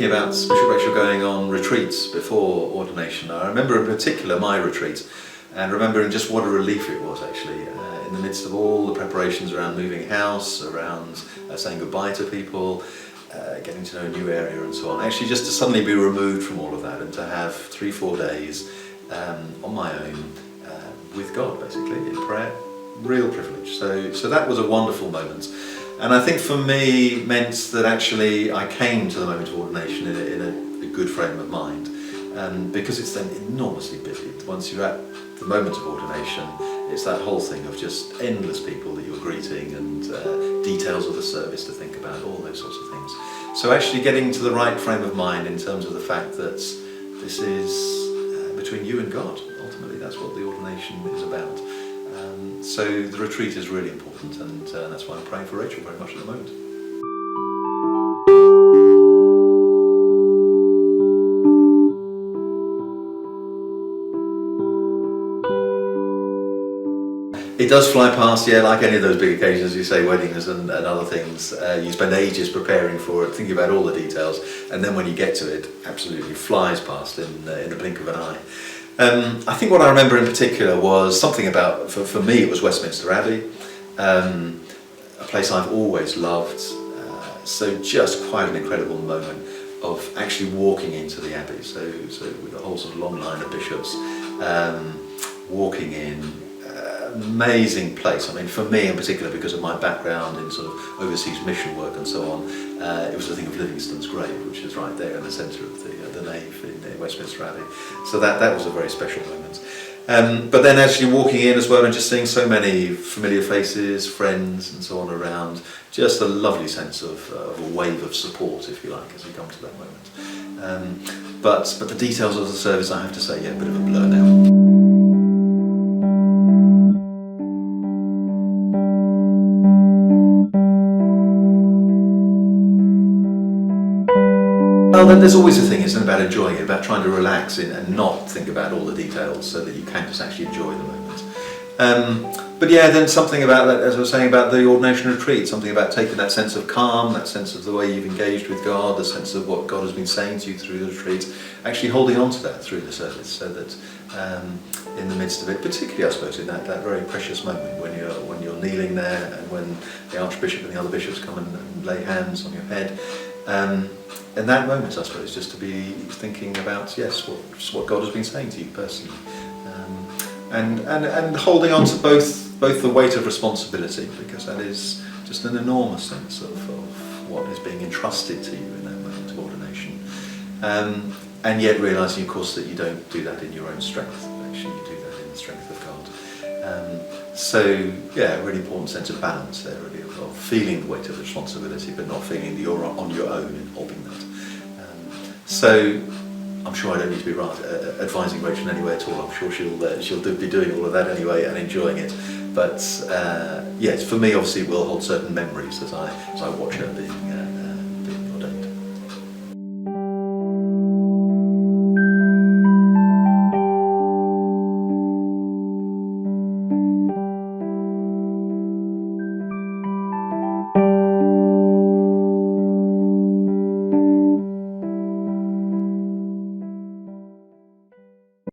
about Bishop Rachel going on retreats before ordination. I remember in particular my retreat, and remembering just what a relief it was actually in the midst of all the preparations around moving house, around saying goodbye to people, getting to know a new area and so on. Actually just to suddenly be removed from all of that and to have 3-4 days on my own with God basically in prayer, real privilege. So that was a wonderful moment. And I think for me meant that actually I came to the moment of ordination in a good frame of mind, because it's then enormously busy. Once you're at the moment of ordination, it's that whole thing of just endless people that you're greeting and details of the service to think about, all those sorts of things. So actually getting to the right frame of mind in terms of the fact that this is between you and God. Ultimately, that's what the ordination is about. So the retreat is really important, and that's why I'm praying for Rachel very much at the moment. It does fly past, yeah, like any of those big occasions, you say weddings and other things. You spend ages preparing for it, thinking about all the details, and then when you get to it, absolutely flies past in the blink of an eye. I think what I remember in particular was something about, for me it was Westminster Abbey, a place I've always loved, so just quite an incredible moment of actually walking into the Abbey, so with a whole sort of long line of bishops, walking in, amazing place. I mean, for me in particular, because of my background in sort of overseas mission work and so on, it was the thing of Livingstone's grave, which is right there in the centre of the nave in Westminster Abbey. So that was a very special moment. But then actually walking in as well and just seeing so many familiar faces, friends and so on around, just a lovely sense of a wave of support, if you like, as we come to that moment. But the details of the service, I have to say, yeah, a bit of a blur now. Well, then there's always a thing, isn't it, about enjoying it, about trying to relax and not think about all the details so that you can just actually enjoy the moment. But yeah, then something about that, as I was saying about the ordination retreat, something about taking that sense of calm, that sense of the way you've engaged with God, the sense of what God has been saying to you through the retreat, actually holding on to that through the service, so that in the midst of it, particularly I suppose in that very precious moment when you're kneeling there and when the Archbishop and the other bishops come and lay hands on your head, in that moment, I suppose, just to be thinking about, yes, what God has been saying to you personally, and holding on to both the weight of responsibility, because that is just an enormous sense of what is being entrusted to you in that moment of ordination, and yet realising, of course, that you don't do that in your own strength. Actually, you do that in the strength of God. So, yeah, a really important sense of balance there, really, of feeling the weight of responsibility, but not feeling that you're on your own in holding that. So, I'm sure I don't need to be advising Rachel in any way at all. I'm sure she'll be doing all of that anyway and enjoying it. But yes, for me, obviously, it will hold certain memories as I watch her being